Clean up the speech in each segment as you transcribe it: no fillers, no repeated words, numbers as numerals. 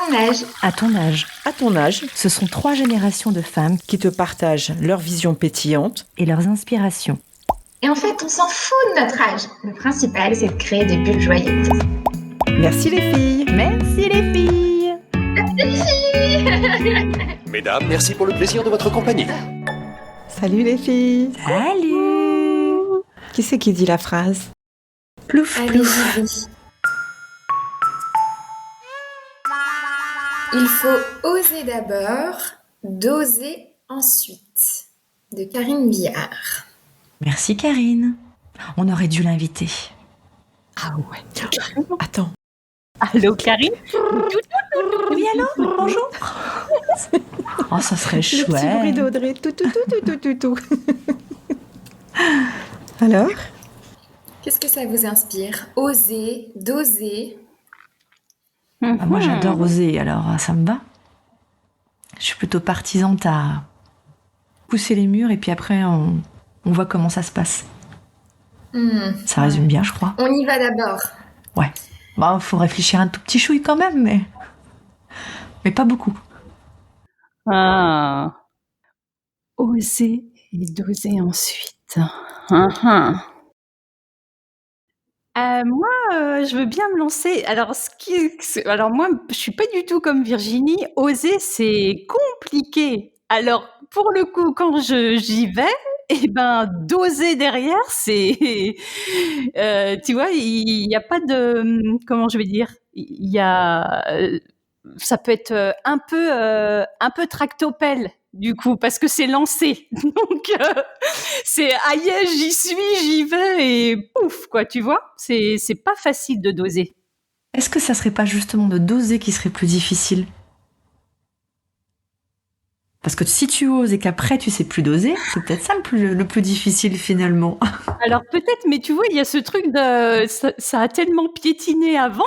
mon âge. À ton âge. À ton âge, Ce sont 3 générations de femmes qui te partagent leur vision pétillante. et leurs inspirations. Et en fait, on s'en fout de notre âge. Le principal, c'est de créer des bulles joyeuses. Merci les filles. Merci les filles. Mesdames, merci pour le plaisir de votre compagnie. Salut les filles. Salut. Qui c'est qui dit la phrase? Plouf, Allez, plouf. j'y vais. Il faut oser d'abord, doser ensuite. De Karine Billard. Merci Karine. On aurait dû l'inviter. Ah ouais. Attends. Allô, Karine? Oui, allô? Bonjour. Oh, ça serait Le petit bruit chouette. d'Audrey. Tout. Alors? Qu'est-ce que ça vous inspire? Oser, doser. Ah, moi, j'adore oser, alors ça me va. Je suis plutôt partisante à pousser les murs et puis après, on voit comment ça se passe. Ça résume bien, je crois. On y va d'abord. Ouais. Bah, faut réfléchir un tout petit chouille quand même, mais pas beaucoup. Ah. Oser et doser ensuite. Moi, je veux bien me lancer. Alors moi, je suis pas du tout comme Virginie. Oser, c'est compliqué. Alors, pour le coup, quand j'y vais, eh ben, doser derrière, c'est, tu vois, il y a pas de, comment je vais dire, il y a, ça peut être un peu tractopelle du coup parce que c'est lancé. Donc c'est aïe, j'y vais et pouf quoi, tu vois. C'est pas facile de doser. Est-ce que ça serait pas justement de doser qui serait plus difficile? Parce que si tu oses et qu'après tu sais plus doser, c'est peut-être ça le plus difficile finalement. Alors peut-être, mais tu vois, il y a ce truc de ça a tellement piétiné avant.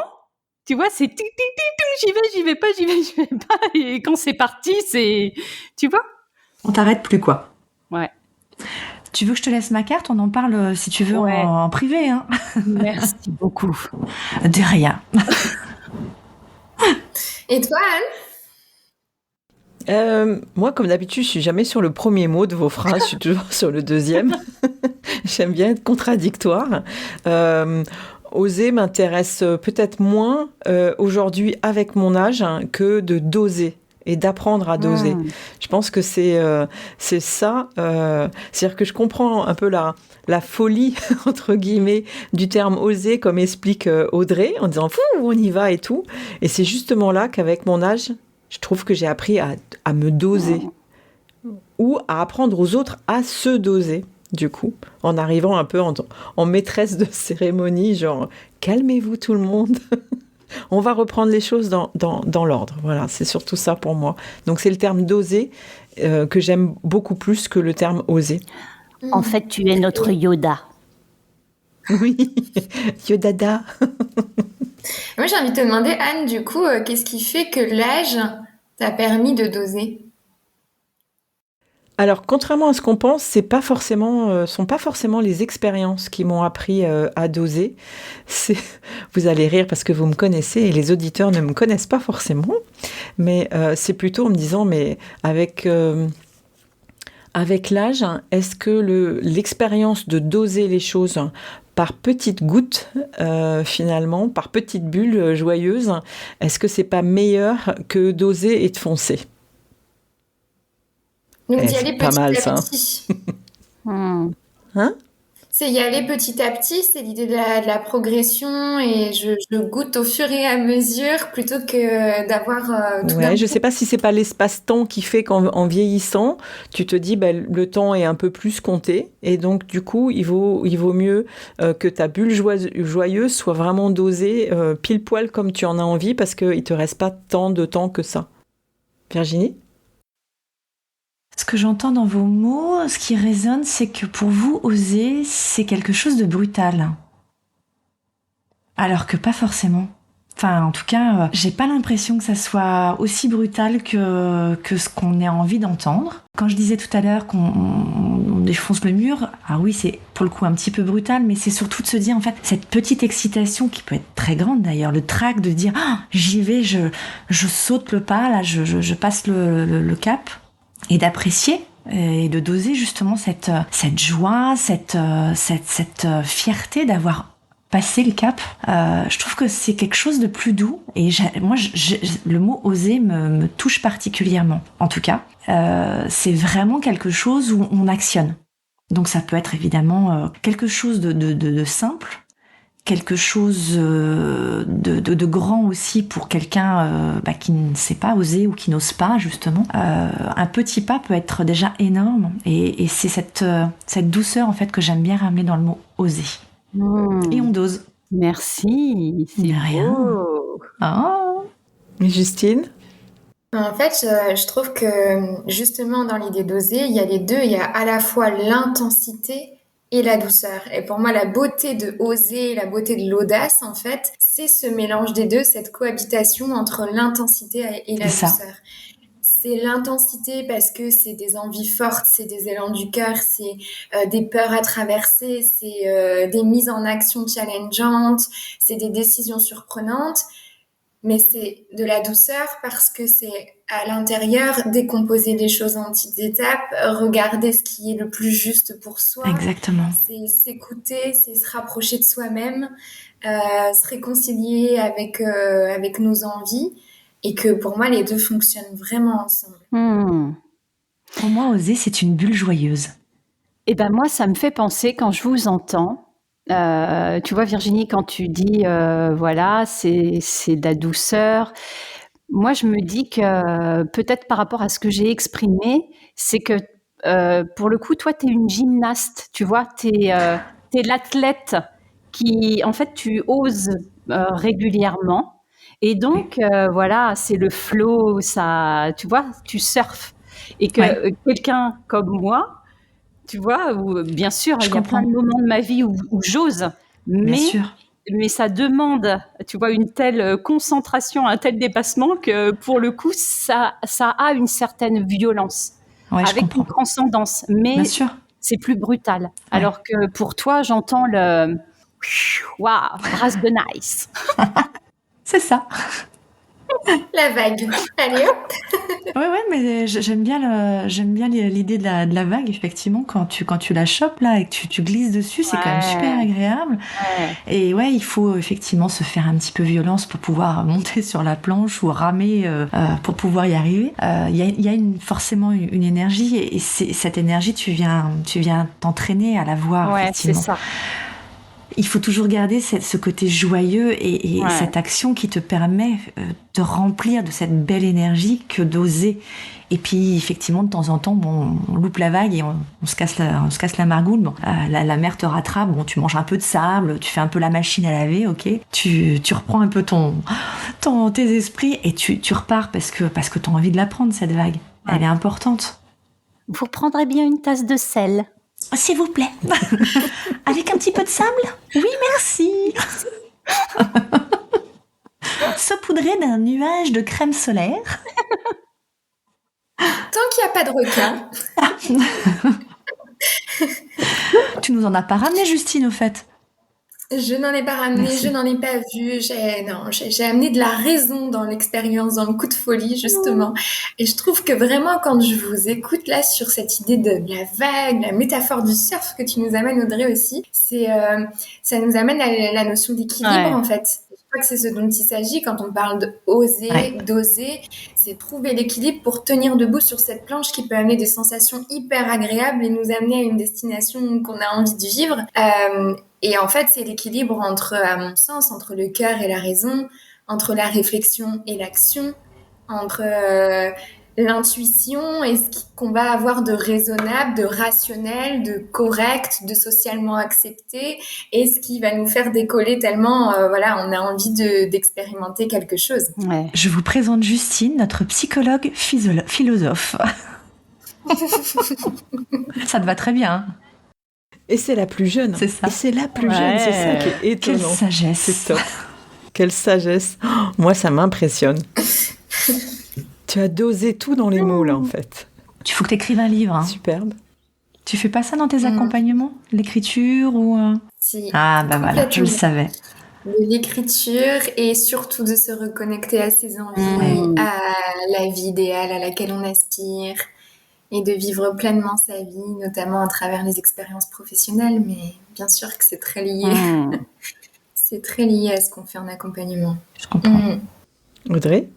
Tu vois, c'est j'y vais pas. Et quand c'est parti, c'est, tu vois. On t'arrête plus quoi. Ouais. Tu veux que je te laisse ma carte? On en parle si tu veux Ouais. en privé. Hein. Merci beaucoup. De rien. Et toi, Anne? Moi, comme d'habitude, je suis jamais sur le premier mot de vos phrases, je suis toujours sur le deuxième. J'aime bien être contradictoire. Oser m'intéresse peut-être moins aujourd'hui avec mon âge que de doser et d'apprendre à doser. Je pense que c'est ça. C'est-à-dire que je comprends un peu la folie, entre guillemets, du terme oser, comme explique Audrey, en disant « fou, on y va » et tout. Et c'est justement là qu'avec mon âge, je trouve que j'ai appris à me doser ou à apprendre aux autres à se doser, du coup, en arrivant un peu en maîtresse de cérémonie, genre « calmez-vous tout le monde ». On va reprendre les choses dans l'ordre. Voilà, c'est surtout ça pour moi. Donc c'est le terme doser que j'aime beaucoup plus que le terme oser. En fait, tu es notre Yoda. Oui, Yodada. Moi, j'ai envie de te demander, Anne, du coup, qu'est-ce qui fait que l'âge t'a permis de doser? Alors, contrairement à ce qu'on pense, sont pas forcément les expériences qui m'ont appris à doser. Vous allez rire parce que vous me connaissez et les auditeurs ne me connaissent pas forcément, mais c'est plutôt en me disant, mais avec l'âge, est-ce que l'expérience de doser les choses par petites gouttes, finalement, par petites bulles joyeuses, est-ce que c'est pas meilleur que d'oser et de foncer? Donc, d'y c'est aller pas petit mal, à ça. petit. Hein? C'est y aller petit à petit, c'est l'idée de la progression et je goûte au fur et à mesure plutôt que d'avoir tout d'un Ouais, je coup. sais pas si c'est pas l'espace-temps qui fait qu'en vieillissant, tu te dis le temps est un peu plus compté et donc du coup il vaut mieux que ta bulle joyeuse soit vraiment dosée pile poil comme tu en as envie parce qu'il te reste pas tant de temps que ça. Virginie? Ce que j'entends dans vos mots, ce qui résonne, c'est que pour vous, oser, c'est quelque chose de brutal. Alors que pas forcément. Enfin, en tout cas, j'ai pas l'impression que ça soit aussi brutal que ce qu'on ait envie d'entendre. Quand je disais tout à l'heure qu'on défonce le mur. Ah oui, c'est pour le coup un petit peu brutal, mais c'est surtout de se dire en fait cette petite excitation qui peut être très grande d'ailleurs, le trac de dire j'y vais, je saute le pas, là je passe le cap, et d'apprécier et de doser justement cette joie, cette fierté d'avoir passé le cap. Je trouve que c'est quelque chose de plus doux, et le mot oser me touche particulièrement. En tout cas, c'est vraiment quelque chose où on actionne. Donc ça peut être évidemment quelque chose de simple, quelque chose de grand aussi pour quelqu'un qui ne sait pas oser ou qui n'ose pas justement. Un petit pas peut être déjà énorme, et c'est cette douceur en fait que j'aime bien ramener dans le mot oser. Et on dose. Merci, c'est De rien. beau. Oh. Et Justine? En fait, je trouve que justement dans l'idée d'oser, il y a les deux. Il y a à la fois l'intensité et la douceur. Et pour moi, la beauté de oser, la beauté de l'audace, en fait, c'est ce mélange des deux, cette cohabitation entre l'intensité et la C'est ça. douceur. C'est l'intensité parce que c'est des envies fortes, c'est des élans du cœur, c'est des peurs à traverser, c'est des mises en action challengeantes, c'est des décisions surprenantes. Mais c'est de la douceur parce que c'est à l'intérieur décomposer les choses en petites étapes, regarder ce qui est le plus juste pour soi. Exactement. C'est s'écouter, c'est se rapprocher de soi-même, se réconcilier avec nos envies, et que pour moi les deux fonctionnent vraiment ensemble. Pour moi, oser, c'est une bulle joyeuse. Et ben moi, ça me fait penser quand je vous entends. Tu vois, Virginie, quand tu dis voilà, c'est de la douceur. Moi, je me dis que peut-être par rapport à ce que j'ai exprimé, c'est que pour le coup, toi, tu es une gymnaste, tu vois, tu es l'athlète qui, en fait, tu oses régulièrement. Et donc, voilà, c'est le flow, ça, tu vois, tu surfes. Et que quelqu'un comme moi, tu vois, où, bien sûr, il y a plein de moments de ma vie où j'ose, mais ça demande, tu vois, une telle concentration, un tel dépassement que pour le coup, ça a une certaine violence, avec une transcendance, mais c'est plus brutal. Ouais. Alors que pour toi, j'entends le waouh, brasse de nice. C'est ça. La vague. Allez hop. Ouais, mais j'aime bien l'idée de la vague, effectivement, quand tu la chopes là et que tu glisses dessus, c'est quand même super agréable. Ouais. Et ouais, il faut effectivement se faire un petit peu violence pour pouvoir monter sur la planche ou ramer pour pouvoir y arriver. Il y a forcément une énergie, et cette énergie, tu viens t'entraîner à la voir. Ouais, effectivement. C'est ça. Il faut toujours garder ce côté joyeux et cette action qui te permet de remplir de cette belle énergie que d'oser. Et puis, effectivement, de temps en temps, on loupe la vague et on se casse la margoule. Bon, la mer te rattrape. Bon, tu manges un peu de sable, tu fais un peu la machine à laver, ok. Tu reprends un peu tes esprits et tu repars parce que tu as envie de la prendre, cette vague. Ouais. Elle est importante. Vous prendrez bien une tasse de sel? S'il vous plaît. Avec un petit peu de sable? Oui, merci. Saupoudré d'un nuage de crème solaire. Tant qu'il n'y a pas de requin. Tu nous en as pas ramené, Justine, au fait? Je n'en ai pas ramené, merci. Je n'en ai pas vu. J'ai amené de la raison dans l'expérience, dans le coup de folie, justement. Et je trouve que vraiment, quand je vous écoute là sur cette idée de la vague, la métaphore du surf que tu nous amènes, Audrey, aussi, ça nous amène à la notion d'équilibre, en fait. Je crois que c'est ce dont il s'agit quand on parle d'oser, d'oser. C'est trouver l'équilibre pour tenir debout sur cette planche qui peut amener des sensations hyper agréables et nous amener à une destination qu'on a envie de vivre. Et en fait, c'est l'équilibre à mon sens, entre le cœur et la raison, entre la réflexion et l'action, entre l'intuition et ce qu'on va avoir de raisonnable, de rationnel, de correct, de socialement accepté, et ce qui va nous faire décoller tellement, on a envie d'expérimenter quelque chose. Ouais. Je vous présente Justine, notre psychologue philosophe. Ça te va très bien, hein? Et c'est la plus jeune. C'est ça. Et c'est la plus jeune, c'est ça qui est étonnant. Quelle sagesse. C'est top. Quelle sagesse. Oh, moi, ça m'impressionne. Tu as dosé tout dans les mots, là, en fait. Il faut que tu écrives un livre. Hein. Superbe. Tu fais pas ça dans tes accompagnements, l'écriture ou Si, Ah bah voilà, je le complètement. savais. De l'écriture et surtout de se reconnecter à ses envies, à la vie idéale à laquelle on aspire et de vivre pleinement sa vie, notamment à travers les expériences professionnelles, mais bien sûr que c'est très lié. C'est très lié à ce qu'on fait en accompagnement. Je comprends. Audrey?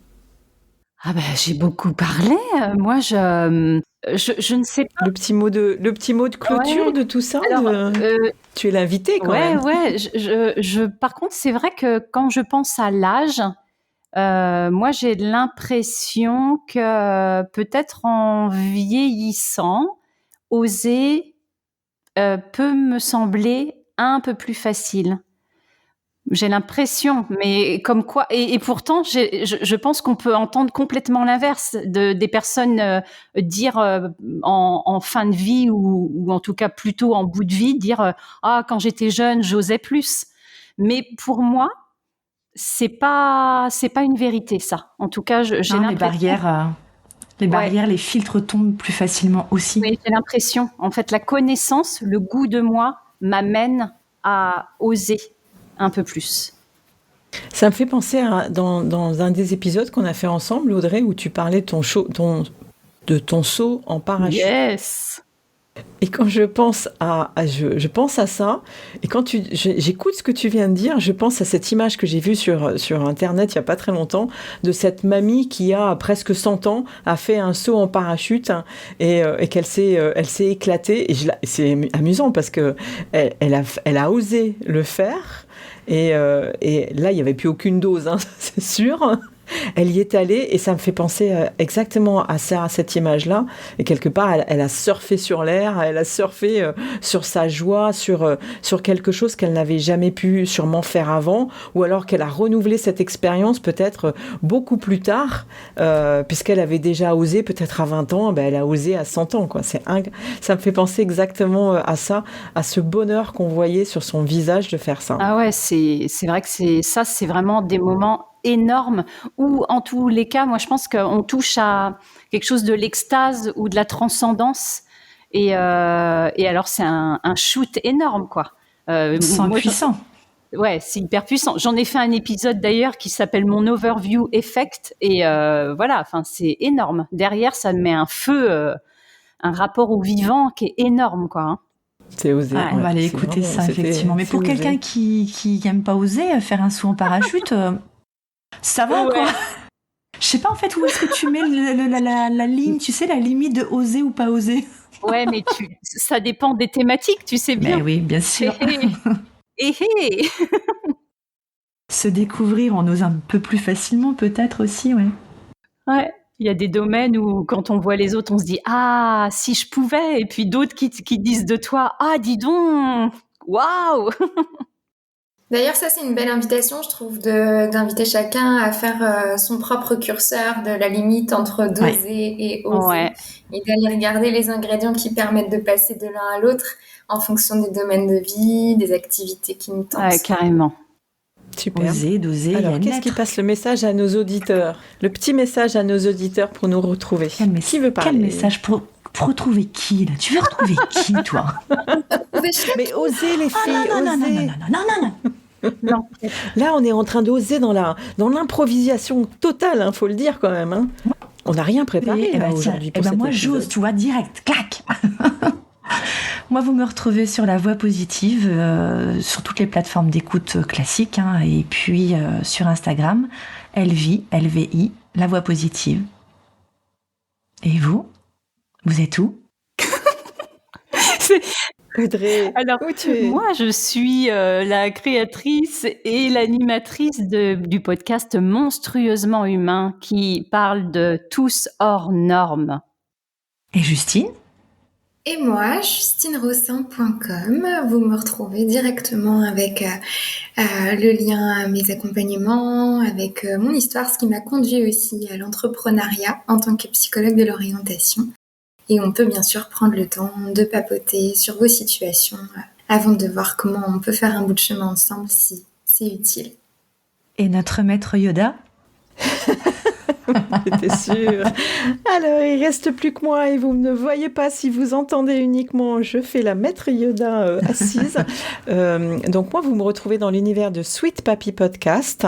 Ah ben, j'ai beaucoup parlé. Moi, je ne sais pas. Le petit mot de clôture Ouais. de tout ça. Alors, Tu es l'invité quand même. ouais. Par contre, c'est vrai que quand je pense à l'âge, moi, j'ai l'impression que peut-être en vieillissant, oser peut me sembler un peu plus facile. J'ai l'impression, mais comme quoi, et pourtant, je pense qu'on peut entendre complètement l'inverse des personnes dire en fin de vie ou en tout cas plutôt en bout de vie, dire ah, quand j'étais jeune, j'osais plus. Mais pour moi, c'est pas une vérité, ça. En tout cas, j'ai Non, les l'impression. barrières, les filtres tombent plus facilement aussi. Oui, j'ai l'impression. En fait, la connaissance, le goût de moi m'amène à oser un peu plus. Ça me fait penser dans un des épisodes qu'on a fait ensemble, Audrey, où tu parlais de ton saut en parachute. Yes. Et quand je pense je pense à ça, et quand j'écoute ce que tu viens de dire, je pense à cette image que j'ai vue sur Internet il n'y a pas très longtemps, de cette mamie qui a presque 100 ans, a fait un saut en parachute, hein, et qu'elle elle s'est éclatée. Et c'est amusant parce que elle a osé le faire. Et là, il n'y avait plus aucune dose, hein, c'est sûr. Elle y est allée et ça me fait penser exactement à ça, à cette image-là. Et quelque part, elle a surfé sur l'air, elle a surfé sur sa joie, sur quelque chose qu'elle n'avait jamais pu sûrement faire avant, ou alors qu'elle a renouvelé cette expérience peut-être beaucoup plus tard, puisqu'elle avait déjà osé peut-être à 20 ans, elle a osé à 100 ans, quoi. Ça me fait penser exactement à ça, à ce bonheur qu'on voyait sur son visage de faire ça. Ah ouais, c'est vrai que c'est vraiment des moments énormes où, en tous les cas, moi je pense qu'on touche à quelque chose de l'extase ou de la transcendance, et alors c'est un shoot énorme, quoi. Sans puissant. Ouais, c'est hyper puissant. J'en ai fait un épisode d'ailleurs qui s'appelle mon Overview Effect, et voilà, enfin c'est énorme. Derrière, ça met un feu, un rapport au vivant qui est énorme, quoi. Hein. C'est osé. On va aller écouter ça, effectivement. Mais pour quelqu'un qui n'aime pas oser faire un saut en parachute, ça va, quoi. Je sais pas, en fait, où est-ce que tu mets la ligne, tu sais, la limite de oser ou pas oser. Ouais, mais ça dépend des thématiques, tu sais bien. Mais oui, bien sûr. Se découvrir, on ose un peu plus facilement, peut-être aussi, ouais. Ouais. Il y a des domaines où, quand on voit les autres, on se dit « Ah, si je pouvais !» Et puis d'autres qui disent de toi « Ah, dis donc, waouh !» D'ailleurs, ça, c'est une belle invitation, je trouve, d'inviter chacun à faire son propre curseur de la limite entre doser et oser. Et d'aller regarder les ingrédients qui permettent de passer de l'un à l'autre en fonction des domaines de vie, des activités qui nous tentent. Ouais, carrément. Super. Oser, doser. Alors, qu'est-ce qui passe le message à nos auditeurs? Le petit message à nos auditeurs pour nous retrouver. Qui veut parler? Quel message pour retrouver qui, là? Tu veux retrouver qui, toi? Mais osez, les filles, osez. Non. Là, on est en train d'oser dans l'improvisation totale, faut le dire quand même. Hein. On n'a rien préparé aujourd'hui pour cet moi, épisode. j'ose, tu vois, direct, clac. Moi, vous me retrouvez sur La Voix Positive, sur toutes les plateformes d'écoute classiques, hein, et puis sur Instagram, LVI, La Voix Positive. Et vous êtes où? Audrey, alors, où tu es? moi, je suis la créatrice et l'animatrice du podcast Monstrueusement Humain, qui parle de tous hors normes. Et Justine? Et moi, justinerossin.com, vous me retrouvez directement avec le lien à mes accompagnements, avec mon histoire, ce qui m'a conduit aussi à l'entrepreneuriat en tant que psychologue de l'orientation. Et on peut bien sûr prendre le temps de papoter sur vos situations avant de voir comment on peut faire un bout de chemin ensemble si c'est utile. Et notre maître Yoda? J'étais sûre. Alors, il reste plus que moi et vous ne voyez pas si vous entendez uniquement. Je fais la maître Yoda assise. Donc, moi, vous me retrouvez dans l'univers de Sweet Papi Podcast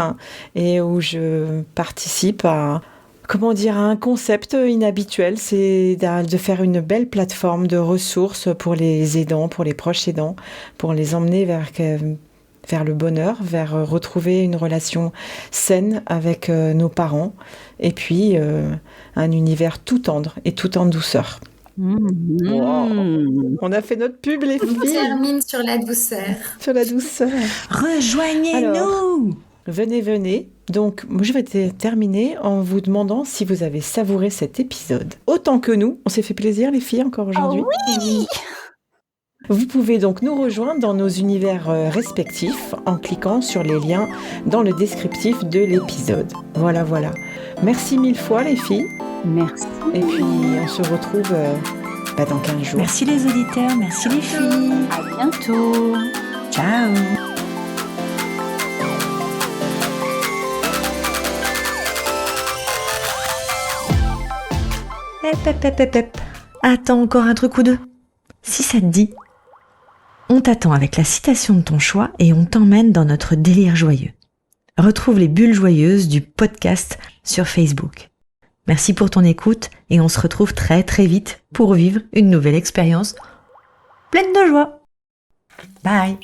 et où je participe à un concept inhabituel, c'est de faire une belle plateforme de ressources pour les aidants, pour les proches aidants, pour les emmener vers le bonheur, vers retrouver une relation saine avec nos parents, et puis un univers tout tendre et tout en douceur. Wow. On a fait notre pub, les filles. On termine sur la douceur. Sur la douceur. Rejoignez-nous. Alors, venez. Donc, moi, je vais terminer en vous demandant si vous avez savouré cet épisode. Autant que nous, on s'est fait plaisir, les filles, encore aujourd'hui. Oh oui. Vous pouvez donc nous rejoindre dans nos univers respectifs en cliquant sur les liens dans le descriptif de l'épisode. Voilà. Merci 1000 fois, les filles. Merci. Et puis, on se retrouve dans 15 jours. Merci les auditeurs, merci les filles. À bientôt. Ciao. Hep. Attends encore un truc ou deux. Si ça te dit, on t'attend avec la citation de ton choix et on t'emmène dans notre délire joyeux. Retrouve les bulles joyeuses du podcast sur Facebook. Merci pour ton écoute et on se retrouve très très vite pour vivre une nouvelle expérience pleine de joie. Bye.